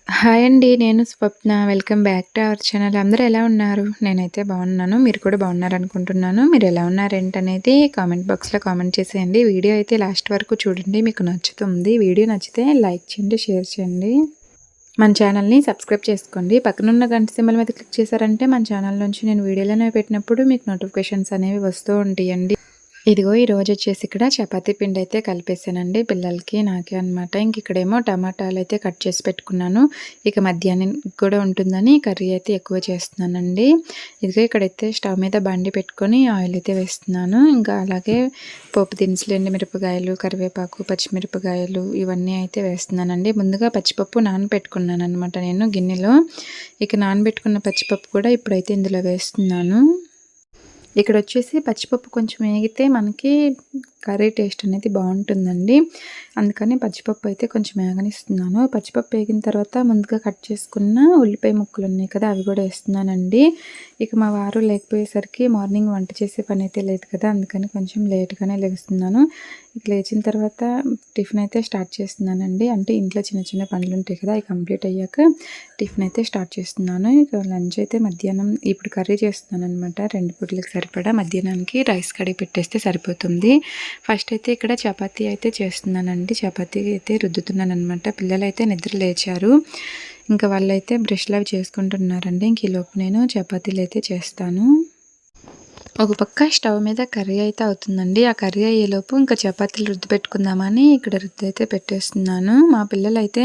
Hi అండి. నేను Swapna. Welcome back to our channel. అందరూ ఎలా ఉన్నారు? నేనైతే బాగున్నాను. మీరు కూడా బాగున్నారనుకుంటున్నాను. మీరు ఎలా ఉన్నారేంటనేది కామెంట్ బాక్స్‌లో కామెంట్ చేసేయండి. వీడియో అయితే లాస్ట్ వరకు చూడండి. మీకు నచ్చుతుంది. వీడియో నచ్చితే లైక్ చేయండి, షేర్ చేయండి. మన ఛానల్‌ని సబ్స్క్రైబ్ చేసుకోండి. పక్కనున్న గంట సింబల్ మీద క్లిక్ చేశారంటే మన ఛానల్ నుంచి నేను వీడియోలనేవి పెట్టినప్పుడు మీకు నోటిఫికేషన్స్ అనేవి వస్తూ ఉంటాయండి. ఇదిగో ఈరోజు వచ్చేసి ఇక్కడ చపాతీ పిండి అయితే కలిపేసానండి పిల్లలకి, నాకే అనమాట. ఇంక ఇక్కడేమో టమాటాలు అయితే కట్ చేసి పెట్టుకున్నాను. ఇక మధ్యాహ్నం కూడా ఉంటుందని కర్రీ అయితే ఎక్కువ చేస్తున్నానండి. ఇదిగో ఇక్కడైతే స్టవ్ మీద బండి పెట్టుకొని ఆయిల్ అయితే వేస్తున్నాను. ఇంకా అలాగే పోపు దినుసులు, ఎండుమిరపకాయలు, కరివేపాకు, పచ్చిమిరపకాయలు ఇవన్నీ అయితే వేస్తున్నానండి. ముందుగా పచ్చిపప్పు నానబెట్టుకున్నాను అనమాట నేను గిన్నెలో. ఇక నానబెట్టుకున్న పచ్చిపప్పు కూడా ఇప్పుడైతే ఇందులో వేస్తున్నాను. ఇక్కడొచ్చేసి పచ్చిపప్పు కొంచెం వేగితే మనకి కర్రీ టేస్ట్ అనేది బాగుంటుందండి. అందుకని పచ్చిపప్పు అయితే కొంచెం వేగనిస్తున్నాను. పచ్చిపప్పు వేగిన తర్వాత ముందుగా కట్ చేసుకున్న ఉల్లిపాయ ముక్కలు ఉన్నాయి కదా, అవి కూడా వేస్తున్నానండి. ఇక మా వారు లేకపోయేసరికి మార్నింగ్ వంట చేసే పని అయితే లేదు కదా, అందుకని కొంచెం లేట్గానే లేస్తున్నాను. ఇక లేచిన తర్వాత టిఫిన్ అయితే స్టార్ట్ చేస్తున్నానండి. అంటే ఇంట్లో చిన్న చిన్న పనులు ఉంటాయి కదా, అవి కంప్లీట్ అయ్యాక టిఫిన్ అయితే స్టార్ట్ చేస్తున్నాను. ఇక లంచ్ అయితే మధ్యాహ్నం ఇప్పుడు కర్రీ చేస్తున్నాను అనమాట. 2 పూటలకు సరిపడా. మధ్యాహ్నానికి రైస్ కడిగి పెట్టేస్తే సరిపోతుంది. ఫస్ట్ అయితే ఇక్కడ చపాతీ అయితే చేస్తున్నానండి. చపాతీ అయితే రుద్దుతున్నాను అనమాట. పిల్లలు అయితే నిద్ర లేచారు. ఇంకా వాళ్ళైతే బ్రష్లు అవి చేసుకుంటున్నారండి. ఇంక ఈలోపు నేను చపాతీలు అయితే చేస్తాను. ఒక పక్క స్టవ్ మీద కర్రీ అయితే అవుతుందండి. ఆ కర్రీ అయ్యేలోపు ఇంకా చపాతీలు రుద్ది పెట్టుకుందామని ఇక్కడ రుద్ది అయితే పెట్టేస్తున్నాను. మా పిల్లలు అయితే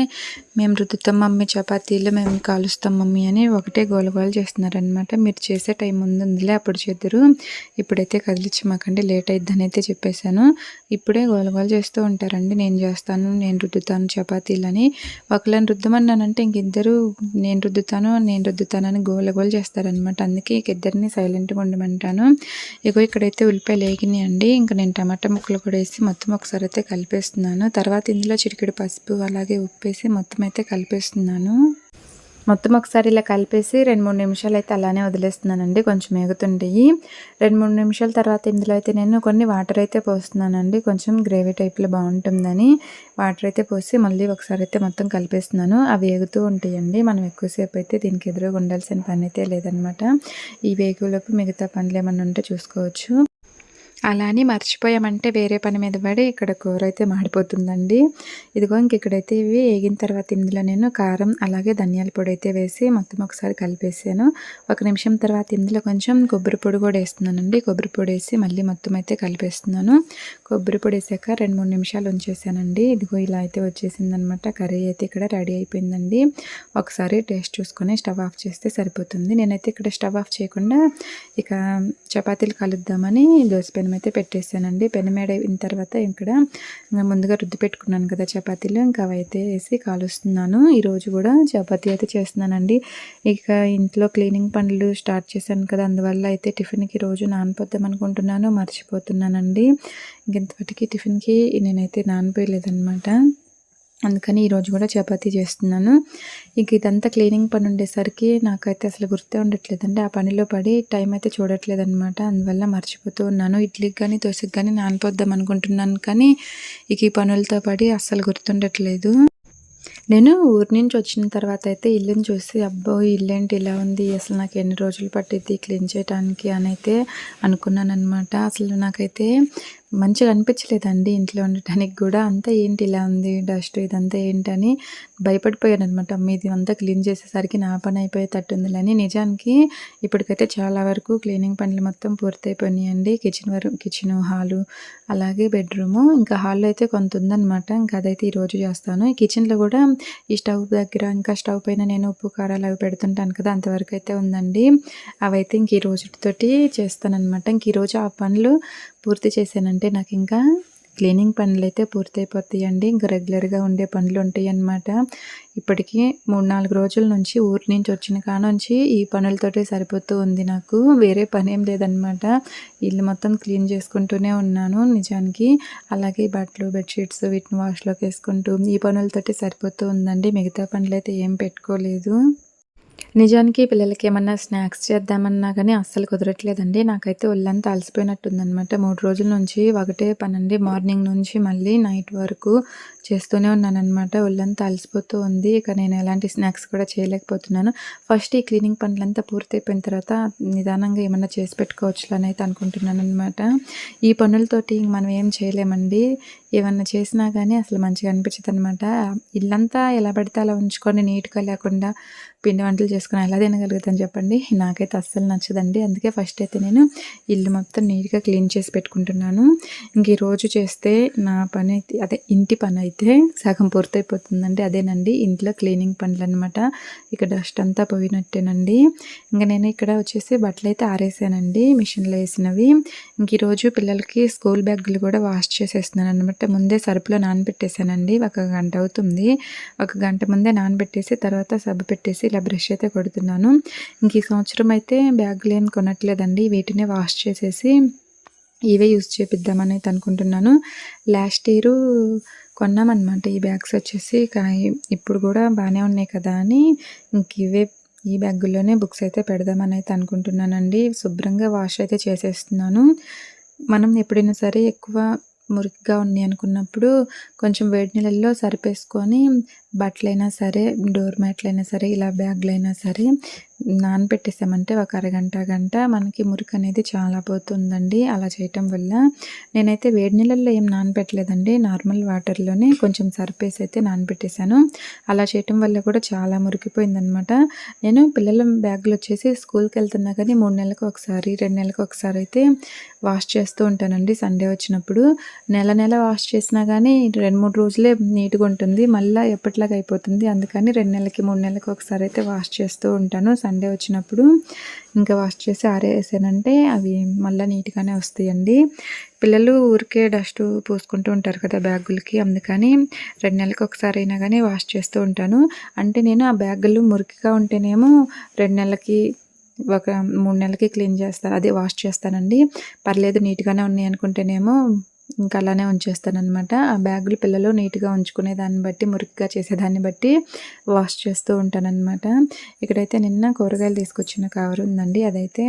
మేము రుద్దుతాం మమ్మీ చపాతీలు, మేము కాలుస్తాం మమ్మీ అని ఒకటే గోలగోలు చేస్తున్నారనమాట. మీరు చేసే టైం ఉందిలే అప్పుడు చేద్దరు, ఇప్పుడైతే కదిలించమాకండి, లేట్ అయిద్దని అయితే చెప్పేశాను. ఇప్పుడే గోలగోలు చేస్తూ ఉంటారండి. నేను చేస్తాను, నేను రుద్దుతాను చపాతీలని. ఒకళ్ళని రుద్దమన్నానంటే ఇంకిద్దరు నేను రుద్దుతానని గోలగోలు చేస్తారనమాట. అందుకే ఇద్దరిని సైలెంట్గా ఉండమంటాను. ఇగో ఇక్కడైతే ఉల్లిపాయలు వేగినాయండి. ఇంకా నేను టమాటా ముక్కలు కూడా వేసి మొత్తం ఒకసారి అయితే కలిపేస్తున్నాను. తర్వాత ఇందులో చిటికెడు పసుపు అలాగే ఉప్పు వేసి మొత్తం అయితే కలిపేస్తున్నాను. మొత్తం ఒకసారి ఇలా కలిపేసి 2-3 నిమిషాలు అయితే అలానే వదిలేస్తున్నానండి. కొంచెం వేగుతుంటాయి. 2-3 నిమిషాల తర్వాత ఇందులో అయితే నేను కొన్ని వాటర్ అయితే పోస్తున్నానండి. కొంచెం గ్రేవీ టైప్లో బాగుంటుందని వాటర్ అయితే పోసి మళ్ళీ ఒకసారి అయితే మొత్తం కలిపేస్తున్నాను. అవి వేగుతూ ఉంటాయండి. మనం ఎక్కువసేపు అయితే దీనికి ఎదురుగా ఉండాల్సిన పని అయితే లేదనమాట. ఈ వేగులోపు మిగతా పనులు ఏమన్నా ఉంటే చూసుకోవచ్చు. అలా అని మర్చిపోయామంటే వేరే పని మీద పడి ఇక్కడ కూర అయితే మాడిపోతుందండి. ఇదిగో ఇక్కడైతే ఇవి వేగిన తర్వాత ఇందులో నేను కారం అలాగే ధనియాల పొడి అయితే వేసి మొత్తం ఒకసారి కలిపేసాను. 1 నిమిషం తర్వాత ఇందులో కొంచెం కొబ్బరి పొడి కూడా వేస్తున్నానండి. కొబ్బరి పొడి వేసి మళ్ళీ మొత్తం అయితే కలిపేస్తున్నాను. కొబ్బరి పొడి వేసాక 2-3 నిమిషాలు ఉంచేసానండి. ఇదిగో ఇలా అయితే వచ్చేసిందనమాట. కర్రీ అయితే ఇక్కడ రెడీ అయిపోయిందండి. ఒకసారి టేస్ట్ చూసుకొని స్టవ్ ఆఫ్ చేస్తే సరిపోతుంది. నేనైతే ఇక్కడ స్టవ్ ఆఫ్ చేయకుండా ఇక చపాతీలు కలుద్దామని దోసపెనం అయితే పెట్టేసానండి. పెనం అయిన తర్వాత ఇక్కడ ముందుగా రుద్ది పెట్టుకున్నాను కదా చపాతీలు, ఇంకా అవైతే వేసి కాలుస్తున్నాను. ఈరోజు కూడా చపాతీ అయితే చేస్తున్నానండి. ఇక ఇంట్లో క్లీనింగ్ పనులు స్టార్ట్ చేశాను కదా, అందువల్ల అయితే టిఫిన్కి రోజు నానపోద్దాం అనుకుంటున్నాను, మర్చిపోతున్నానండి. ఇంతటికి టిఫిన్కి నేనైతే నానపోయలేదనమాట. అందుకని ఈరోజు కూడా చపాతీ చేస్తున్నాను. ఇంక ఇదంతా క్లీనింగ్ పని ఉండేసరికి నాకైతే అసలు గుర్తే ఉండట్లేదండి. ఆ పనిలో పడి టైం అయితే చూడట్లేదనమాట. అందువల్ల మర్చిపోతూ ఉన్నాను. ఇడ్లీకి కానీ దోశకి కానీ నానపోద్దాం అనుకుంటున్నాను, కానీ ఇక ఈ పనులతో పడి అస్సలు గుర్తుండట్లేదు. నేను ఊరి నుంచి వచ్చిన తర్వాత అయితే ఇల్లుని చూసి అబ్బో ఇల్లేంటి ఇలా ఉంది, అసలు నాకు ఎన్ని రోజులు పట్టిద్ది క్లీన్ చేయడానికి అని అయితే అనుకున్నాను అనమాట. అసలు నాకైతే మంచిగా అనిపించలేదండి ఇంట్లో ఉండటానికి కూడా. అంతా ఏంటి ఇలా ఉంది, డస్ట్ ఇదంతా ఏంటని భయపడిపోయాను అనమాట. ఇది అంతా క్లీన్ చేసేసరికి నా పని అయిపోయేటట్టుందిలని. నిజానికి ఇప్పటికైతే చాలా వరకు క్లీనింగ్ పనులు మొత్తం పూర్తయిపోయినాయండి. కిచెన్ హాలు అలాగే బెడ్రూము, ఇంకా హాల్లో అయితే కొంత ఉందన్నమాట. ఇంకా అదైతే ఈరోజు చేస్తాను. ఈ కిచెన్లో కూడా ఈ స్టవ్ దగ్గర ఇంకా స్టవ్ పైన నేను ఉప్పు కారాలు అవి పెడుతుంటాను కదా, అంతవరకు అయితే ఉందండి. అవైతే ఇంక ఈ రోజుతోటి చేస్తానన్నమాట. ఇంక ఈరోజు ఆ పనులు పూర్తి చేశానంటే నాకు ఇంకా క్లీనింగ్ పనులు అయితే పూర్తయిపోతాయండి. ఇంకా రెగ్యులర్గా ఉండే పనులు ఉంటాయి అన్నమాట. ఇప్పటికీ 3-4 రోజుల నుంచి ఊరి నుంచి వచ్చిన కానుంచి ఈ పనులతోటే సరిపోతూ ఉంది నాకు. వేరే పని ఏం లేదనమాట. ఇల్లు మొత్తం క్లీన్ చేసుకుంటూనే ఉన్నాను నిజానికి. అలాగే బట్టలు బెడ్షీట్స్ వీటిని వాష్లోకి వేసుకుంటూ ఈ పనులతోటి సరిపోతూ ఉందండి. మిగతా పనులు అయితే ఏం పెట్టుకోలేదు. నిజానికి పిల్లలకి ఏమన్నా స్నాక్స్ చేద్దామన్నా కానీ అస్సలు కుదరట్లేదండి. నాకైతే ఒళ్ళంతా అలసిపోయినట్టుందనమాట. 3 రోజుల నుంచి ఒకటే పనండి. మార్నింగ్ నుంచి మళ్ళీ నైట్ వరకు చేస్తూనే ఉన్నానన్నమాట. ఒళ్ళంతా అలసిపోతూ ఉంది. ఇక నేను ఎలాంటి స్నాక్స్ కూడా చేయలేకపోతున్నాను. ఫస్ట్ ఈ క్లీనింగ్ పనులంతా పూర్తయిపోయిన తర్వాత నిదానంగా ఏమన్నా చేసి పెట్టుకోవచ్చులే అని అయితే అనుకుంటున్నానన్నమాట. ఈ పనులతోటి మనం ఏం చేయలేమండి. ఏమన్నా చేసినా కానీ అసలు మంచిగా అనిపించదనమాట. ఇల్లంతా ఎలా పడితే అలా ఉంచుకొని నీట్‌గా లేకుండా పిండి వంటలు చేసుకొని ఎలా తినగలుగుతాను చెప్పండి. నాకైతే అస్సలు నచ్చదండి. అందుకే ఫస్ట్ అయితే నేను ఇల్లు మొత్తం నీట్‌గా క్లీన్ చేసి పెట్టుకుంటున్నాను. ఇంక ఈరోజు చేస్తే నా పని అయితే అదే ఇంటి పని అయితే సగం పూర్తయిపోతుందండి. అదేనండి ఇంట్లో క్లీనింగ్ పనులనమాట. ఇక డస్ట్ అంతా పోయినట్టేనండి. ఇంక నేను ఇక్కడ వచ్చేసి బట్టలైతే ఆరేసానండి మిషన్‌లో వేసినవి. ఇంక ఈరోజు పిల్లలకి స్కూల్ బ్యాగులు కూడా వాష్ చేసేస్తున్నాను అనమాట. ముందే సర్ఫ్‌లో నానబెట్టేసానండి. ఒక గంట అవుతుంది. ఒక గంట ముందే నానబెట్టేసి తర్వాత సబ్బు పెట్టేసి ఇలా బ్రష్ అయితే కొడుతున్నాను. ఇంక ఈ సంవత్సరం అయితే బ్యాగులు ఏం కొనట్లేదండి. వీటినే వాష్ చేసేసి ఇవే యూజ్ చేపిద్దామని అయితే అనుకుంటున్నాను. లాస్ట్ ఇయరు కొన్నామన్నమాట ఈ బ్యాగ్స్ వచ్చేసి. ఇప్పుడు కూడా బాగానే ఉన్నాయి కదా అని ఇంక ఈ బ్యాగుల్లోనే బుక్స్ అయితే పెడదామని అయితే అనుకుంటున్నానండి. శుభ్రంగా వాష్ అయితే చేసేస్తున్నాను. మనం ఎప్పుడైనా సరే ఎక్కువ మురికిగా ఉన్నాయి అనుకున్నప్పుడు కొంచెం వేడి నీళ్ళల్లో సరిపేసుకొని బట్టలైనా సరే, డోర్ మ్యాట్లైనా సరే, ఇలా బ్యాగ్లైనా సరే నానబెట్టేసామంటే ఒక అరగంట, గంట మనకి మురికి అనేది చాలా పోతుందండి అలా చేయటం వల్ల. నేనైతే వేడి నీళ్ళల్లో ఏం నానబెట్టలేదండి. నార్మల్ వాటర్లోనే కొంచెం సర్పేసి అయితే నానబెట్టేశాను. అలా చేయటం వల్ల కూడా చాలా మురికిపోయిందనమాట. నేను పిల్లల బ్యాగులు వచ్చేసి స్కూల్కి వెళ్తున్నా కానీ 3 నెలలకు ఒకసారి, 2 నెలలకు ఒకసారి అయితే వాష్ చేస్తూ ఉంటానండి. సండే వచ్చినప్పుడు నెల వాష్ చేసినా కానీ 2-3 రోజులే నీట్గా ఉంటుంది. మళ్ళీ ఎప్పటిలాగా అయిపోతుంది. అందుకని 2 నెలలకి 3 నెలలకు ఒకసారి అయితే వాష్ చేస్తూ ఉంటాను. సండే వచ్చినప్పుడు ఇంకా వాష్ చేసి ఆరేసానంటే అవి మళ్ళీ నీట్గానే వస్తాయండి. పిల్లలు ఊరికే డస్ట్ పూసుకుంటూ ఉంటారు కదా బ్యాగులకి. అందుకని 2 నెలలకు ఒకసారి అయినా కానీ వాష్ చేస్తూ ఉంటాను. అంటే నేను ఆ బ్యాగులు మురికిగా ఉంటేనేమో 2 నెలలకి ఒక 3 నెలలకి క్లీన్ చేస్తాను, అదే వాష్ చేస్తానండి. పర్లేదు నీట్గానే ఉన్నాయి అనుకుంటేనేమో ఇంకా అలానే ఉంచేస్తానన్నమాట. ఆ బ్యాగులు పిల్లలు నీట్గా ఉంచుకునే దాన్ని బట్టి, మురికిగా చేసేదాన్ని బట్టి వాష్ చేస్తూ ఉంటానన్నమాట. ఇక్కడైతే నిన్న కూరగాయలు తీసుకొచ్చిన కవర్ ఉందండి. అదైతే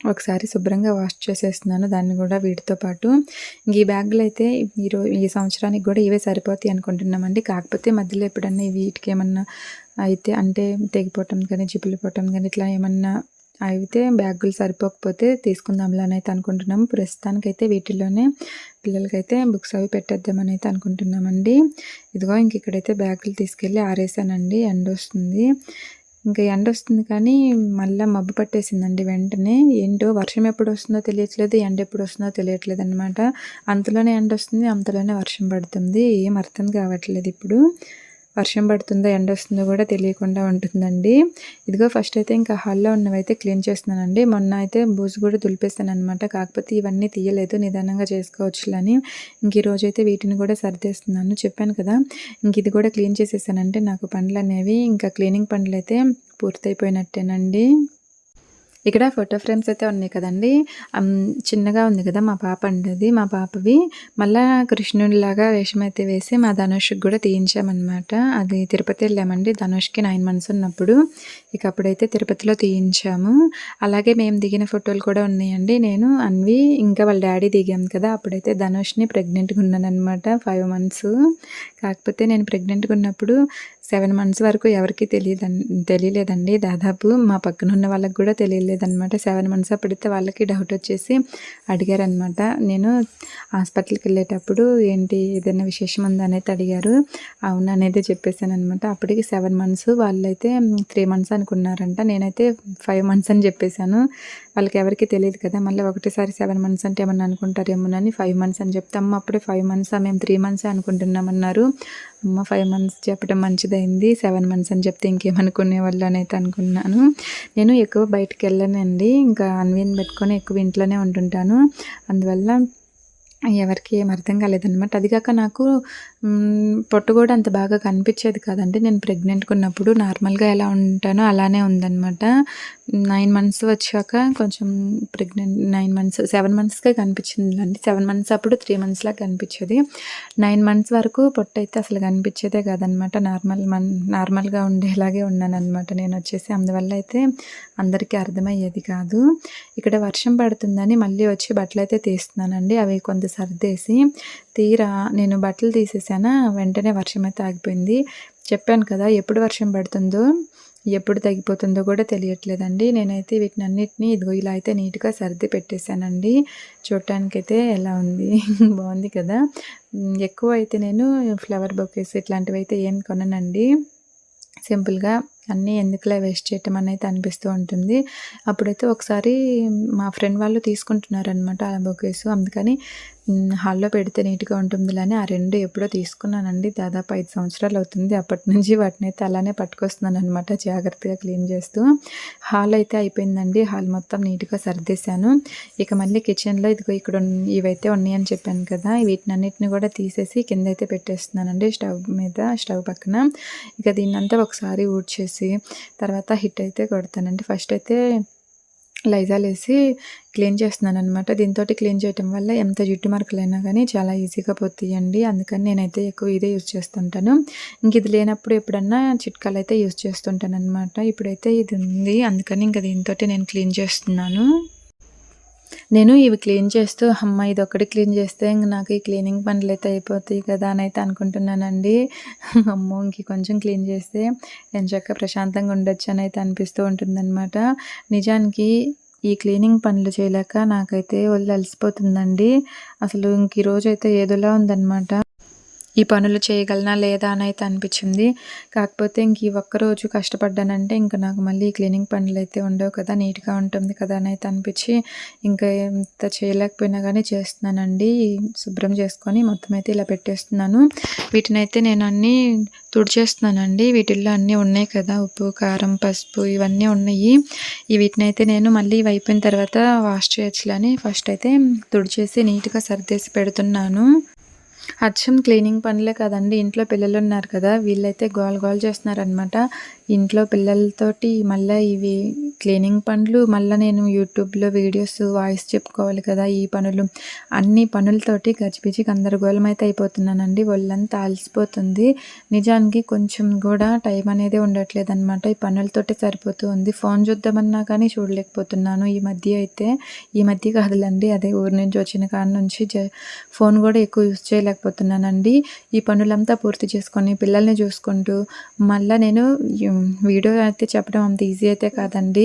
ఒకసారి శుభ్రంగా వాష్ చేసేస్తున్నాను దాన్ని కూడా వీటితో పాటు. ఈ బ్యాగులు అయితే ఈ సంవత్సరానికి కూడా ఇవే సరిపోతాయి అనుకుంటున్నామండి. కాకపోతే మధ్యలో ఎప్పుడన్నా వీటికి ఏమన్నా అయితే అంటే తెగిపోవటం కానీ, జిపులిపోవటం కానీ ఇట్లా ఏమన్నా అయితే బ్యాగులు సరిపోకపోతే తీసుకుందాంలే అని అయితే అనుకుంటున్నాము. ప్రస్తుతానికైతే వీటిల్లోనే పిల్లలకైతే బుక్స్ అవి పెట్టేద్దామని అయితే అనుకుంటున్నామండి. ఇదిగో ఇంక ఇక్కడైతే బ్యాగులు తీసుకెళ్ళి ఆరేసానండి. ఎండ వస్తుంది. ఇంకా ఎండ వస్తుంది కానీ మళ్ళీ మబ్బు పట్టేసిందండి వెంటనే. ఏంటో వర్షం ఎప్పుడు వస్తుందో తెలియట్లేదు, ఎండ ఎప్పుడు వస్తుందో తెలియట్లేదు అనమాట. అంతలోనే ఎండ వస్తుంది, అంతలోనే వర్షం పడుతుంది. ఏం అర్థం కావట్లేదు ఇప్పుడు. వర్షం పడుతుందో ఎండ వస్తుందో కూడా తెలియకుండా ఉంటుందండి. ఇదిగో ఫస్ట్ అయితే ఇంకా హాల్లో ఉన్నవైతే క్లీన్ చేస్తున్నానండి. మొన్న అయితే బూజు కూడా దులిపేస్తాను అనమాట. కాకపోతే ఇవన్నీ తీయలేదు, నిదానంగా చేసుకోవచ్చులని. ఇంక ఈరోజు అయితే వీటిని కూడా సర్దేస్తున్నాను. చెప్పాను కదా, ఇంక ఇది కూడా క్లీన్ చేసేసానంటే నాకు పనులు అనేవి ఇంకా క్లీనింగ్ పనులు అయితే పూర్తయిపోయినట్టేనండి. ఇక్కడ ఫోటో ఫ్రేమ్స్ అయితే ఉన్నాయి కదండి. చిన్నగా ఉంది కదా మా పాప అండి, మా పాపవి. మళ్ళా కృష్ణుడిలాగా వేషం అయితే వేసి మా ధనుష్కి కూడా తీయించామన్నమాట. అది తిరుపతి వెళ్ళామండి ధనుష్కి 9 మంత్స్ ఉన్నప్పుడు. ఇక అప్పుడైతే తిరుపతిలో తీయించాము. అలాగే మేము దిగిన ఫోటోలు కూడా ఉన్నాయండి. నేను అన్వి ఇంకా వాళ్ళ డాడీ దిగాం కదా. అప్పుడైతే ధనుష్ని ప్రెగ్నెంట్గా ఉన్నానమాట 5 మంత్స్. కాకపోతే నేను ప్రెగ్నెంట్గా ఉన్నప్పుడు 7 మంత్స్ వరకు ఎవరికి తెలియలేదండి. దాదాపు మా పక్కన ఉన్న వాళ్ళకి కూడా తెలియలేదన్నమాట. 7 మంత్స్ అప్పుడైతే వాళ్ళకి డౌట్ వచ్చేసి అడిగారనమాట. నేను హాస్పిటల్కి వెళ్ళేటప్పుడు ఏంటి ఏదైనా విశేషం ఉందా అనేది అడిగారు. అవును అనేది చెప్పేశాను అనమాట. అప్పటికి 7 మంత్స్, వాళ్ళైతే 3 మంత్స్ అనుకున్నారంట. నేనైతే 5 మంత్స్ అని చెప్పేశాను. వాళ్ళకి ఎవరికి తెలియదు కదా. మళ్ళీ ఒకటేసారి 7 మంత్స్ అంటే ఏమన్నా అనుకుంటారేమోనని 5 మంత్స్ అని చెప్తే, అమ్మ అప్పుడే 5 మంత్స్, మేము 3 మంత్స్ అనుకుంటున్నామన్నారు. అమ్మ 5 మంత్స్ చెప్పడం మంచిదైంది, 7 మంత్స్ అని చెప్తే ఇంకేమనుకునే వాళ్ళు అని అయితే అనుకున్నాను. నేను ఎక్కువ బయటకు వెళ్ళనండి. ఇంకా అన్విని పెట్టుకొని ఎక్కువ ఇంట్లోనే ఉంటుంటాను. అందువల్ల ఎవరికి ఏం అర్థం కాలేదనమాట. అది కాక నాకు పొట్టు కూడా అంత బాగా కనిపించేది కాదండి. నేను ప్రెగ్నెంట్గా ఉన్నప్పుడు నార్మల్గా ఎలా ఉంటానో అలానే ఉందనమాట. 9 మంత్స్ వచ్చాక కొంచెం 9 మంత్స్ 7 మంత్స్కే కనిపించిందండి. 7 మంత్స్ అప్పుడు 3 మంత్స్లా కనిపించేది. 9 మంత్స్ వరకు పొట్టు అయితే అసలు కనిపించేదే కాదనమాట. నార్మల్గా ఉండేలాగే ఉన్నానన్నమాట నేను వచ్చేసి. అందువల్ల అయితే అందరికీ అర్థమయ్యేది కాదు. ఇక్కడ వర్షం పడుతుందని మళ్ళీ వచ్చి బట్టలు అయితే తీస్తున్నానండి. అవి కొంత సర్దేసి తీరా నేను బట్టలు తీసేసి పెట్టేశానా, వెంటనే వర్షం అయితే ఆగిపోయింది. చెప్పాను కదా ఎప్పుడు వర్షం పడుతుందో ఎప్పుడు తగ్గిపోతుందో కూడా తెలియట్లేదండి. నేనైతే వీటినన్నిటిని ఇదిగో ఇలా అయితే నీట్‌గా సర్ది పెట్టేశానండి. చూడటానికైతే ఎలా ఉంది బాగుంది కదా! ఎక్కువ అయితే నేను ఫ్లవర్ బొకేస్ ఇట్లాంటివైతే ఏం కొననండి. సింపుల్‌గా అన్నీ ఎందుకులే వేస్ట్ చేయటం అనేది అనిపిస్తూ ఉంటుంది. అప్పుడైతే ఒకసారి మా ఫ్రెండ్ వాళ్ళు తీసుకుంటున్నారనమాట ఆ బొకేస్. అందుకని హాల్‌లో పెడితే నీట్‌గా ఉంటుందిలే అని ఆ 2 ఎప్పుడో తీసుకున్నానండి. దాదాపు 5 సంవత్సరాలు అవుతుంది. అప్పటినుంచి వాటినైతే అలానే పట్టుకొస్తున్నాననమాట జాగ్రత్తగా క్లీన్ చేస్తూ. హాల్ అయితే అయిపోయిందండి. హాల్ మొత్తం నీట్‌గా సర్దేశాను. ఇక మళ్ళీ కిచెన్‌లో ఇదిగో ఇక్కడ ఇవైతే ఉన్నాయని చెప్పాను కదా! వీటినన్నిటిని కూడా తీసేసి కిందైతే పెట్టేస్తున్నానండి స్టవ్ మీద, స్టవ్ పక్కన. ఇక దీన్నంతా ఒకసారి ఊడ్చేసి తర్వాత హిట్ అయితే కొడతానండి. ఫస్ట్ అయితే లైజాల్ ఏసి క్లీన్ చేస్తున్నాననమాట. దీంతోటి క్లీన్ చేయటం వల్ల ఎంత జిడ్డు మరకలైనా గానీ చాలా ఈజీగా పోతాయండి. అందుకని నేనైతే ఎక్కువ ఇదే యూజ్ చేస్తుంటాను. ఇంక ఇది లేనప్పుడు ఎప్పుడన్నా చిట్కాలైతే యూజ్ చేస్తుంటాననమాట. ఇప్పుడైతే ఇది ఉంది. అందుకని ఇంక దీనితోటి నేను క్లీన్ చేస్తున్నాను. నేను ఇవి క్లీన్ చేస్తూ హమ్మ ఇదొక్కటి క్లీన్ చేస్తే ఇంక నాకు ఈ క్లీనింగ్ పనులైతే అయిపోతాయి కదా అని అయితే అనుకుంటున్నానండి. అమ్మో! ఇంక కొంచెం క్లీన్ చేస్తే ఎంచక్కా ప్రశాంతంగా ఉండొచ్చు అని అయితే అనిపిస్తూ ఉంటుందన్నమాట. నిజానికి ఈ క్లీనింగ్ పనులు చేయలేక నాకైతే ఒళ్ళు అలసిపోతుందండి. అసలు ఇంక ఈరోజైతే ఏదోలా ఉందన్నమాట. ఈ పనులు చేయగలనా లేదా అని అయితే అనిపించింది. కాకపోతే ఇంక ఈ ఒక్కరోజు కష్టపడ్డానంటే ఇంక నాకు మళ్ళీ క్లీనింగ్ పనులు అయితే ఉండవు కదా, నీట్‌గా ఉంటుంది కదా అని అయితే అనిపించి ఇంకా ఎంత చేయలేకపోయినా కానీ చేస్తున్నానండి. శుభ్రం చేసుకొని మొత్తం అయితే ఇలా పెట్టేస్తున్నాను. వీటినైతే నేను అన్నీ తుడిచేస్తున్నానండి. వీటిల్లో అన్నీ ఉన్నాయి కదా, ఉప్పు, కారం, పసుపు ఇవన్నీ ఉన్నాయి. వీటినైతే నేను మళ్ళీ ఇవి అయిపోయిన తర్వాత వాష్ చేయొచ్చులే అని ఫస్ట్ అయితే తుడిచేసి నీట్‌గా సర్దేసి పెడుతున్నాను. అచ్చం క్లీనింగ్ పనులే కాదండి, ఇంట్లో పిల్లలున్నారు కదా, వీళ్ళైతే గోల గోల చేస్తున్నారనమాట. ఇంట్లో పిల్లలతోటి మళ్ళీ ఇవి క్లీనింగ్ పనులు, మళ్ళీ నేను యూట్యూబ్లో వీడియోస్ వాయిస్ చెప్పుకోవాలి కదా, ఈ పనులు అన్ని పనులతోటి గజిబిజి గందరగోళం అయితే అయిపోతున్నానండి. ఒళ్ళంతా అలసిపోతుంది. నిజానికి కొంచెం కూడా టైం అనేది ఉండట్లేదు అనమాట. ఈ పనులతోటి సరిపోతూ ఉంది. ఫోన్ చూద్దామన్నా కానీ చూడలేకపోతున్నాను ఈ మధ్య కాదులండి, అదే ఊరి నుంచి వచ్చిన కాడ నుంచి ఫోన్ కూడా ఎక్కువ యూజ్ చేయలేకపోతున్నానండి. ఈ పనులంతా పూర్తి చేసుకొని పిల్లల్ని చూసుకుంటూ మళ్ళీ నేను వీడియో అయితే చెప్పడం అంత ఈజీ అయితే కాదండి.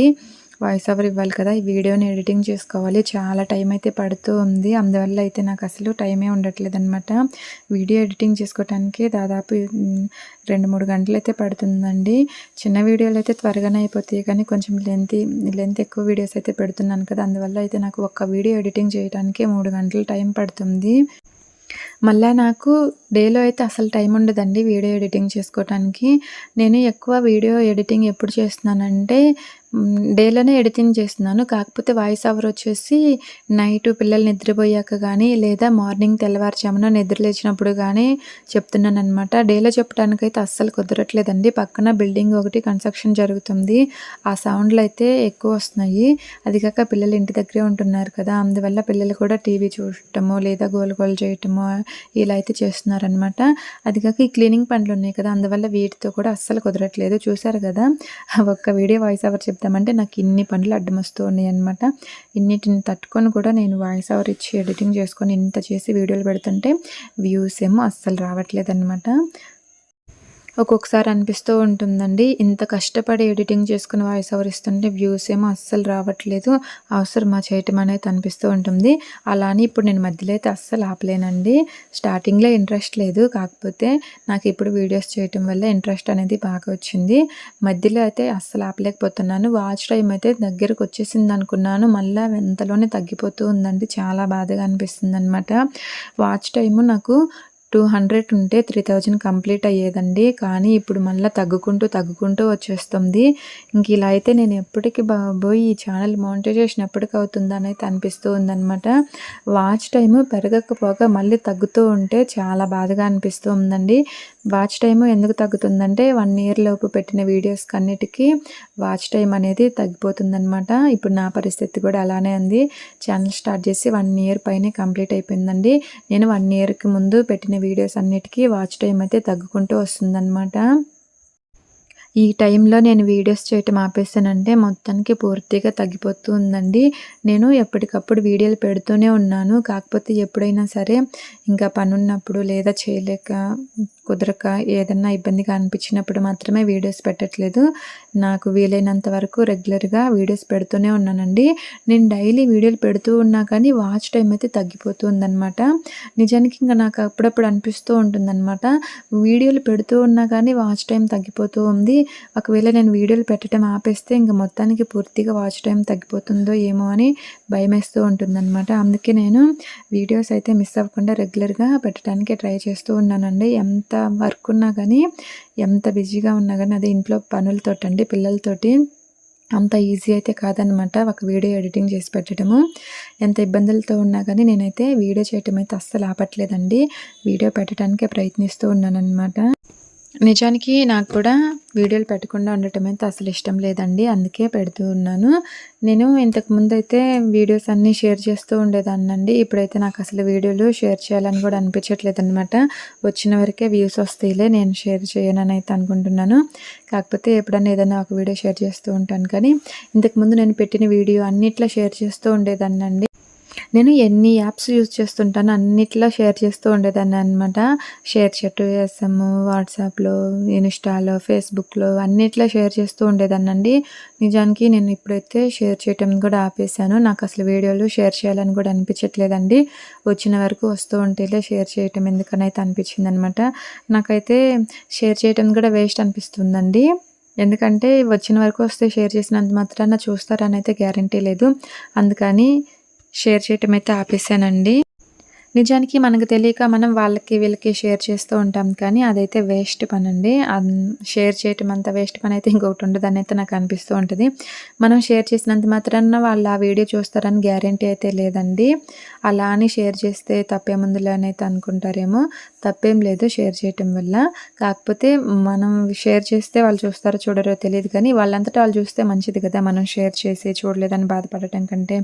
వాయిస్ ఓవర్ ఇవ్వాలి కదా, ఈ వీడియోని ఎడిటింగ్ చేసుకోవాలి, చాలా టైం అయితే పడుతూ ఉంది. అందువల్ల అయితే నాకు అసలు టైమే ఉండట్లేదు అనమాట. వీడియో ఎడిటింగ్ చేసుకోవటానికి దాదాపు 2-3 గంటలు అయితే పడుతుందండి. చిన్న వీడియోలు అయితే త్వరగానే అయిపోతాయి, కానీ కొంచెం లెంత్ ఎక్కువ వీడియోస్ అయితే పెడుతున్నాను కదా, అందువల్ల అయితే నాకు ఒక్క వీడియో ఎడిటింగ్ చేయడానికి 3 గంటలు టైం పడుతుంది. మళ్ళా నాకు డేలో అయితే అసలు టైం ఉండదండి వీడియో ఎడిటింగ్ చేసుకోవటానికి. నేను ఎక్కువ వీడియో ఎడిటింగ్ ఎప్పుడు చేస్తున్నానంటే డేలోనే ఎడిటింగ్ చేస్తున్నాను. కాకపోతే వాయిస్ ఓవర్ వచ్చేసి నైట్ పిల్లలు నిద్రపోయాక కానీ లేదా మార్నింగ్ తెల్లవారుజామున నిద్ర లేచినప్పుడు కానీ చెప్తున్నానమాట. డేలో చెప్పడానికైతే అస్సలు కుదరట్లేదండి. పక్కన బిల్డింగ్ ఒకటి కన్స్ట్రక్షన్ జరుగుతుంది. ఆ సౌండ్లు అయితే ఎక్కువ వస్తున్నాయి. అది కాక పిల్లలు ఇంటి దగ్గరే ఉంటున్నారు కదా, అందువల్ల పిల్లలు కూడా టీవీ చూడటమో లేదా గోల చేయటమో ఇలా అయితే చేస్తున్నారనమాట. అది కాక ఈ క్లీనింగ్ పనులు ఉన్నాయి కదా, అందువల్ల వీటితో కూడా అస్సలు కుదరట్లేదు. చూసారు కదా, ఒక్క వీడియో వాయిస్ ఓవర్ చెప్తామంటే నాకు ఇన్ని పనులు అడ్డం వస్తూ ఉన్నాయి అనమాట. ఇన్నిటిని తట్టుకొని కూడా నేను వాయిస్ ఓవర్ ఇచ్చి ఎడిటింగ్ చేసుకొని ఇంత చేసి వీడియోలు పెడుతుంటే వ్యూస్ ఏమో అస్సలు రావట్లేదు అనమాట. ఒక్కొక్కసారి అనిపిస్తూ ఉంటుందండి, ఇంత కష్టపడి ఎడిటింగ్ చేసుకుని వాయిస్ ఓవర్ ఇస్తుంటే వ్యూస్ ఏమో అస్సలు రావట్లేదు, అవసరమా చేయటం అనేది అనిపిస్తూ ఉంటుంది. అలా అని ఇప్పుడు నేను మధ్యలో అయితే అస్సలు ఆపలేనండి. స్టార్టింగ్లో ఇంట్రెస్ట్ లేదు, కాకపోతే నాకు ఇప్పుడు వీడియోస్ చేయటం వల్ల ఇంట్రెస్ట్ అనేది బాగా వచ్చింది. మధ్యలో అయితే అస్సలు ఆపలేకపోతున్నాను. వాచ్ టైం అయితే దగ్గరకు వచ్చేసింది అనుకున్నాను, మళ్ళీ ఎంతలోనే తగ్గిపోతూ ఉందండి. చాలా బాధగా అనిపిస్తుంది అనమాట. వాచ్ టైము నాకు 200 ఉంటే 3000 కంప్లీట్ అయ్యేదండి. కానీ ఇప్పుడు మళ్ళీ తగ్గుకుంటూ వచ్చేస్తుంది. ఇంక ఇలా అయితే నేను ఎప్పటికి బాబోయ్ ఈ ఛానల్ మానిటైజేషన్ ఎప్పటికి అవుతుందా అని అయితే అనిపిస్తూ ఉందన్నమాట. వాచ్ టైము పెరగకపోగా మళ్ళీ తగ్గుతూ ఉంటే చాలా బాధగా అనిపిస్తూ ఉందండి. వాచ్ టైము ఎందుకు తగ్గుతుందంటే 1 ఇయర్ లోపు పెట్టిన వీడియోస్ అన్నిటికీ వాచ్ టైం అనేది తగ్గిపోతుందన్నమాట. ఇప్పుడు నా పరిస్థితి కూడా అలానే ఉంది. ఛానల్ స్టార్ట్ చేసి 1 ఇయర్ పైనే కంప్లీట్ అయిపోయిందండి. నేను 1 ఇయర్కి ముందు పెట్టిన వీడియోస్ అన్నిటికీ వాచ్ టైం అయితే తగ్గుకుంటూ వస్తుందన్నమాట. ఈ టైంలో నేను వీడియోస్ చేయటం ఆపేసానంటే మొత్తానికి పూర్తిగా తగ్గిపోతూ ఉందండి. నేను ఎప్పటికప్పుడు వీడియోలు పెడుతూనే ఉన్నాను. కాకపోతే ఎప్పుడైనా సరే ఇంకా పనున్నప్పుడు లేదా చేయలేక కుదరక ఏదన్నా ఇబ్బందిగా అనిపించినప్పుడు మాత్రమే వీడియోస్ పెట్టట్లేదు. నాకు వీలైనంత వరకు రెగ్యులర్గా వీడియోస్ పెడుతూనే ఉన్నానండి. నేను డైలీ వీడియోలు పెడుతూ ఉన్నా కానీ వాచ్ టైం అయితే తగ్గిపోతూ ఉందనమాట. నిజానికి ఇంకా నాకు అప్పుడప్పుడు అనిపిస్తూ ఉంటుందన్నమాట, వీడియోలు పెడుతూ ఉన్నా కానీ వాచ్ టైం తగ్గిపోతూ ఉంది. ఒకవేళ నేను వీడియోలు పెట్టడం ఆపేస్తే ఇంక మొత్తానికి పూర్తిగా వాచ్ టైం తగ్గిపోతుందో ఏమో అని భయమేస్తూ ఉంటుందన్నమాట. అందుకే నేను వీడియోస్ అయితే మిస్ అవ్వకుండా రెగ్యులర్గా పెట్టడానికి ట్రై చేస్తూ ఉన్నానండి. ఎంత వర్క్ ఉన్నా కానీ, ఎంత బిజీగా ఉన్నా కానీ, అదే ఇంట్లో పనులతోటండి, పిల్లలతోటి అంత ఈజీ అయితే కాదనమాట ఒక వీడియో ఎడిటింగ్ చేసి పెట్టడము. ఎంత ఇబ్బందులతో ఉన్నా కానీ నేనైతే వీడియో చేయటం అయితే అస్సలు ఆపట్లేదండి. వీడియో పెట్టడానికే ప్రయత్నిస్తూ ఉన్నానన్నమాట. నిజానికి నాకు కూడా వీడియోలు పెట్టకుండా ఉండటం అయితే అసలు ఇష్టం లేదండి. అందుకే పెడుతూ ఉన్నాను. నేను ఇంతకుముందైతే వీడియోస్ అన్నీ షేర్ చేస్తూ ఉండేదాన్నండి. ఇప్పుడైతే నాకు అసలు వీడియోలు షేర్ చేయాలని కూడా అనిపించట్లేదనమాట. వచ్చిన వరకే వ్యూస్ వస్తాయిలే, నేను షేర్ చేయనని అయితే అనుకుంటున్నాను. కాకపోతే ఎప్పుడన్నా ఏదైనా ఒక వీడియో షేర్ చేస్తూ ఉంటాను. కానీ ఇంతకుముందు నేను పెట్టిన వీడియో అన్నిట్లో షేర్ చేస్తూ ఉండేదాన్నండి. నేను ఎన్ని యాప్స్ యూజ్ చేస్తుంటానో అన్నిట్లో షేర్ చేస్తూ ఉండేదాన్ని అనమాట. షేర్ చాట్ చేస్తాము, వాట్సాప్లో, ఇన్స్టాలో, ఫేస్బుక్లో అన్నిట్లో షేర్ చేస్తూ ఉండేదాన్నండి. నిజానికి నేను ఇప్పుడైతే షేర్ చేయటం కూడా ఆపేసాను. నాకు అసలు వీడియోలు షేర్ చేయాలని కూడా అనిపించట్లేదండి. వచ్చిన వరకు వస్తూ ఉంటేలే షేర్ చేయటం ఎందుకని అయితే అనిపించింది అనమాట. నాకైతే షేర్ చేయటం కూడా వేస్ట్ అనిపిస్తుందండి. ఎందుకంటే వచ్చిన వరకు వస్తే షేర్ చేసినంత మాత్రాన చూస్తారని అయితే గ్యారంటీ లేదు. అందుకని షేర్ చేయటం అయితే ఆపేసానండి. నిజానికి మనకు తెలియక మనం వాళ్ళకి వీళ్ళకి షేర్ చేస్తూ ఉంటాం, కానీ అదైతే వేస్ట్ పని అండి. షేర్ చేయటం అంత వేస్ట్ పని అయితే ఇంకొకటి ఉండదని అయితే నాకు అనిపిస్తూ ఉంటుంది. మనం షేర్ చేసినంత మాత్రాన వాళ్ళు ఆ వీడియో చూస్తారని గ్యారంటీ అయితే లేదండి. అలా అని షేర్ చేస్తే తప్పేముందులే అని అయితే అనుకుంటారేమో. తప్పేం లేదు షేర్ చేయటం వల్ల. కాకపోతే మనం షేర్ చేస్తే వాళ్ళు చూస్తారో చూడరో తెలియదు, కానీ వాళ్ళంతటా వాళ్ళు చూస్తే మంచిది కదా, మనం షేర్ చేసి చూడలేదని బాధపడటం కంటే.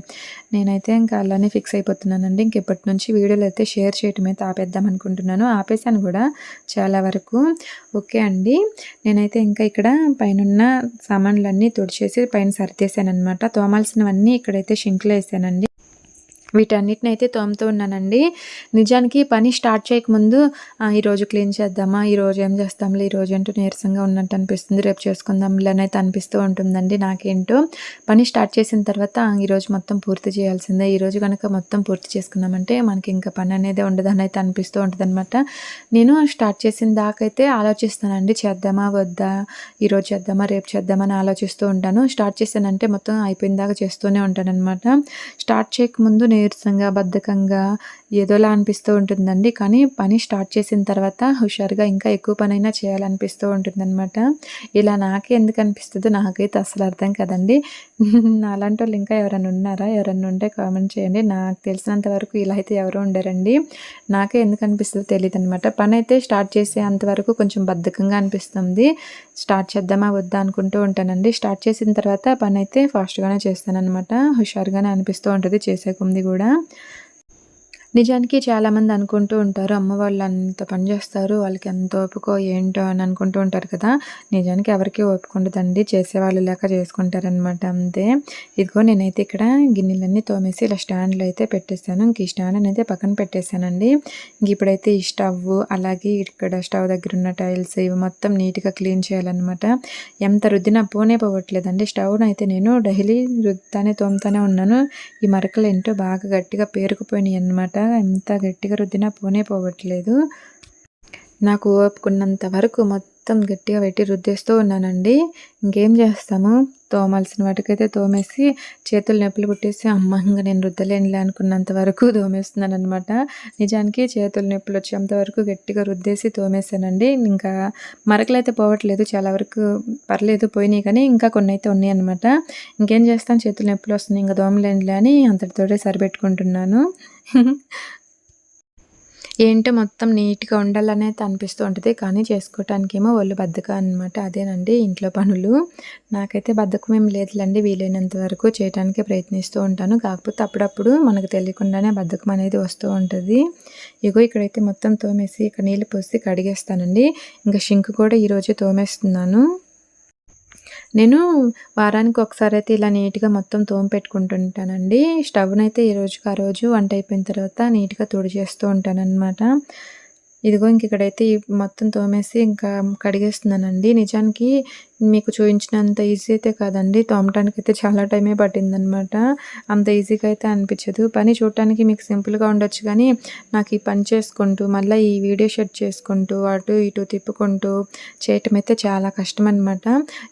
నేనైతే ఇంకా అలానే ఫిక్స్ అయిపోతున్నానండి. ఇంకెప్పటి నుంచి వీడియోలు అయితే షేర్ చేయటం అయితే ఆపేద్దాం అనుకుంటున్నాను. ఆపేసాను కూడా చాలా వరకు. ఓకే అండి, నేనైతే ఇంకా ఇక్కడ పైనున్న సామాన్లన్నీ తుడిచేసి పైన సర్దేశాను అనమాట. తోమాల్సినవన్నీ ఇక్కడైతే షింక్లో వేసానండి. వీటన్నిటిని అయితే తోముతూ ఉన్నానండి. నిజానికి పని స్టార్ట్ చేయకముందు ఈరోజు క్లీన్ చేద్దామా, ఈరోజు ఏం చేస్తాంలే, ఈరోజు ఏంటో నీరసంగా ఉన్నట్టు అనిపిస్తుంది, రేపు చేసుకుందాంలే అని అయితే అనిపిస్తూ ఉంటుందండి నాకేంటో. పని స్టార్ట్ చేసిన తర్వాత ఈరోజు మొత్తం పూర్తి చేయాల్సిందే, ఈరోజు కనుక మొత్తం పూర్తి చేసుకున్నామంటే మనకి ఇంకా పని అనేది ఉండదని అయితే అనిపిస్తూ ఉంటుంది అనమాట. నేను స్టార్ట్ చేసిన దాకైతే ఆలోచిస్తానండి, చేద్దామా వద్దా, ఈరోజు చేద్దామా రేపు చేద్దామా అని ఆలోచిస్తూ ఉంటాను. స్టార్ట్ చేశానంటే మొత్తం అయిపోయిన దాకా చేస్తూనే ఉంటాను అనమాట. స్టార్ట్ చేయకముందు నీరసంగా, బద్ధకంగా ఏదోలా అనిపిస్తూ ఉంటుందండి. కానీ పని స్టార్ట్ చేసిన తర్వాత హుషారుగా ఇంకా ఎక్కువ పనైనా చేయాలనిపిస్తూ ఉంటుందన్నమాట. ఇలా నాకే ఎందుకు అనిపిస్తుందో నాకైతే అసలు అర్థం కదండి. నాలాంటి వాళ్ళు ఇంకా ఎవరైనా ఉన్నారా? ఎవరైనా ఉంటే కామెంట్ చేయండి. నాకు తెలిసినంత వరకు ఇలా అయితే ఎవరు ఉండరండి. నాకే ఎందుకు అనిపిస్తుందో తెలియదు అనమాట. పని అయితే స్టార్ట్ చేసే అంతవరకు కొంచెం బద్ధకంగా అనిపిస్తుంది. స్టార్ట్ చేద్దామా వద్దా అనుకుంటూ ఉంటానండి. స్టార్ట్ చేసిన తర్వాత పని అయితే ఫాస్ట్గానే చేస్తానన్నమాట. హుషారుగానే అనిపిస్తూ ఉంటుంది చేసే కొద్ది కూడా. నిజానికి చాలామంది అనుకుంటూ ఉంటారు, అమ్మ వాళ్ళు అంత పని చేస్తారు, వాళ్ళకి ఎంత ఓపికో ఏంటో అని అనుకుంటూ ఉంటారు కదా. నిజానికి ఎవరికి ఓపిక ఉండదండి, చేసేవాళ్ళు లేక చేసుకుంటారనమాట, అంతే. ఇదిగో నేనైతే ఇక్కడ గిన్నెలన్నీ తోమేసి ఇలా స్టాండ్లో అయితే పెట్టేశాను. ఇంక ఈ స్టాండ్ అయితే పక్కన పెట్టేశానండి. ఇంక ఇప్పుడైతే ఈ స్టవ్, అలాగే ఇక్కడ స్టవ్ దగ్గర ఉన్న టైల్స్ ఇవి మొత్తం నీట్గా క్లీన్ చేయాలన్నమాట. ఎంత రుద్దినా పోనే పోవట్లేదండి. స్టవ్ను అయితే నేను డైలీ తోముతానే ఉన్నాను. ఈ మరకలు ఏంటో బాగా గట్టిగా పేరుకుపోయినాయి అన్నమాట. ఎంత గట్టిగా రుద్దినా పోనే పోవట్లేదు. నాకు ఓపుకున్నంత వరకు మొత్తం గట్టిగా పెట్టి రుద్దేస్తూ ఉన్నానండి. ఇంకేం చేస్తాము, తోమాల్సిన వాటికైతే తోమేసి చేతులు నొప్పులు పుట్టేసి అమ్మ ఇంకా నేను రుద్దలేనులే అనుకున్నంత వరకు తోమేస్తున్నాను అనమాట. నిజానికి చేతులు నొప్పులు వచ్చేంత వరకు గట్టిగా రుద్దేసి తోమేసానండి. ఇంకా మరకలు అయితే పోవట్లేదు, చాలా వరకు పర్లేదు పోయినాయి, కానీ ఇంకా కొన్ని అయితే ఉన్నాయి అనమాట. ఇంకేం చేస్తాను, చేతులు నొప్పులు వస్తున్నాయి, ఇంకా దోమలేనులే అని అంతటితోటే సరిపెట్టుకుంటున్నాను. ఏంటో మొత్తం నీట్గా ఉండాలనేది అనిపిస్తూ ఉంటుంది, కానీ చేసుకోవటానికేమో ఒళ్ళు బద్ధకం అనమాట. అదేనండి ఇంట్లో పనులు. నాకైతే బద్ధకం ఏం లేదులేండి, వీలైనంత వరకు చేయడానికే ప్రయత్నిస్తూ ఉంటాను. కాకపోతే అప్పుడప్పుడు మనకు తెలియకుండానే బద్ధకం అనేది వస్తూ ఉంటుంది. ఇగో ఇక్కడైతే మొత్తం తోమేసి ఇక్కడ నీళ్ళు పోసి కడిగేస్తానండి. ఇంకా షింక్ కూడా ఈరోజు తోమేస్తున్నాను. నేను వారానికి ఒకసారి అయితే ఇలా నీట్‌గా మొత్తం తోమిపెట్టుకుంటుంటానండి. స్టవ్‌నైతే ఈ రోజుకి ఆ రోజు వంట అయిపోయిన తర్వాత నీట్‌గా తుడిచేస్తూ ఉంటాననమాట. ఇదిగో ఇక్కడైతే మొత్తం తోమేసి ఇంకా కడిగేస్తున్నానండి. నిజానికి మీకు చూయించినంత ఈజీ అయితే కాదండి. తోమటానికైతే చాలా టైమే పట్టిందనమాట. అంత ఈజీగా అయితే అనిపించదు. పని చూడటానికి మీకు సింపుల్‌గా ఉండొచ్చు కానీ, నాకు ఈ పని చేసుకుంటూ, మళ్ళీ ఈ వీడియో షూట్ చేసుకుంటూ, అటు ఇటు తిప్పుకుంటూ చేయటం అయితే చాలా కష్టమనమాట.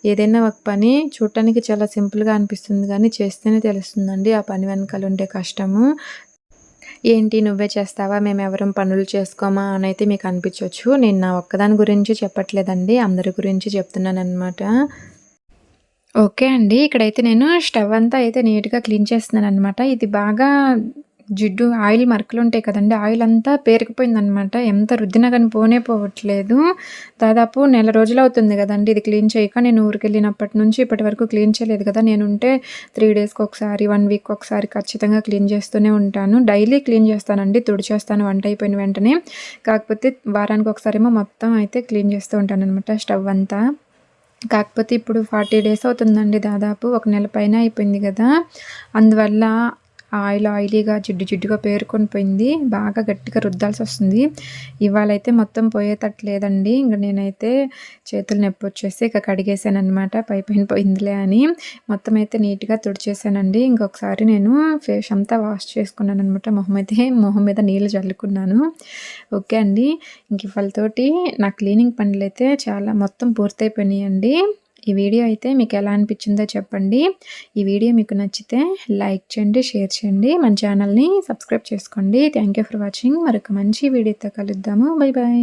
ఏదైనా ఒక పని చూడటానికి చాలా సింపుల్‌గా అనిపిస్తుంది కానీ, చేస్తేనే తెలుస్తుందండి ఆ పని వెనకాల ఉండే కష్టము. ఏంటి నువ్వే చేస్తావా? మేమెవరం పనులు చేసుకోమా? అనైతే మీకు అనిపించొచ్చు. నేను నా ఒక్కదాని గురించి చెప్పట్లేదండి. అందరి గురించి చెప్తున్నాననమాట. ఓకే అండి. ఇక్కడైతే నేను స్టవ్ అంతా అయితే నీట్‌గా క్లీన్ చేస్తున్నాననమాట. ఇది బాగా జిడ్డు ఆయిల్ మరకలుంటాయి కదండీ! ఆయిల్ అంతా పేరుకుపోయిందనమాట. ఎంత రుద్దినా గాని పోనే పోవట్లేదు. దాదాపు నెల రోజులవుతుంది గదండీ! ఇది క్లీన్ చేయక. నేను ఊరికెళ్ళినప్పటి నుంచి ఇప్పటి వరకు క్లీన్ చేయలేదు కదా! నేనుంటే 3 డేస్‌కొకసారి, 1 వీక్‌కొకసారి ఖచ్చితంగా క్లీన్ చేస్తూనే ఉంటాను. డైలీ క్లీన్ చేస్తానండి. తుడిచేస్తాను వంట అయిపోయిన వెంటనే. కాకపోతే వారానికి ఒకసారేమో మొత్తం అయితే క్లీన్ చేస్తూ ఉంటాననమాట స్టవ్ అంతా. కాకపోతే ఇప్పుడు 40 డేస్ అవుతుందండి దాదాపు. ఒక నెల పైనే అయిపోయింది గదా! అందువల్ల ఆయిలీగా, జిడ్డుగా పేరుకొని పోయింది. బాగా గట్టిగా రుద్దాల్సొస్తుంది. ఇవాళైతే మొత్తం పోయేతట్టు లేదండి. ఇంక నేనైతే చేతులు నొప్పొచ్చేసి ఇక కడిగేసాననమాట. పైన పోయిందిలే అని. మొత్తం అయితే నీట్‌గా తుడిచేసానండి. ఇంకొకసారి నేను ఫేస్ అంతా వాష్ చేసుకున్నాననమాట. మొహం మీద నీళ్లు జల్లుకున్నాను. ఓకే అండి. ఇంక ఇవాళతోటి నా క్లీనింగ్ పనులైతే చాలా మొత్తం పూర్తయిపోయినాయండి. ఈ వీడియో అయితే మీకు ఎలా అనిపించిందో చెప్పండి. ఈ వీడియో మీకు నచ్చితే లైక్ చేయండి, షేర్ చేయండి. మన ఛానల్‌ని సబ్స్క్రైబ్ చేసుకోండి. Thank you for watching. మరొక మంచి వీడియోతో కలుద్దాము. బై.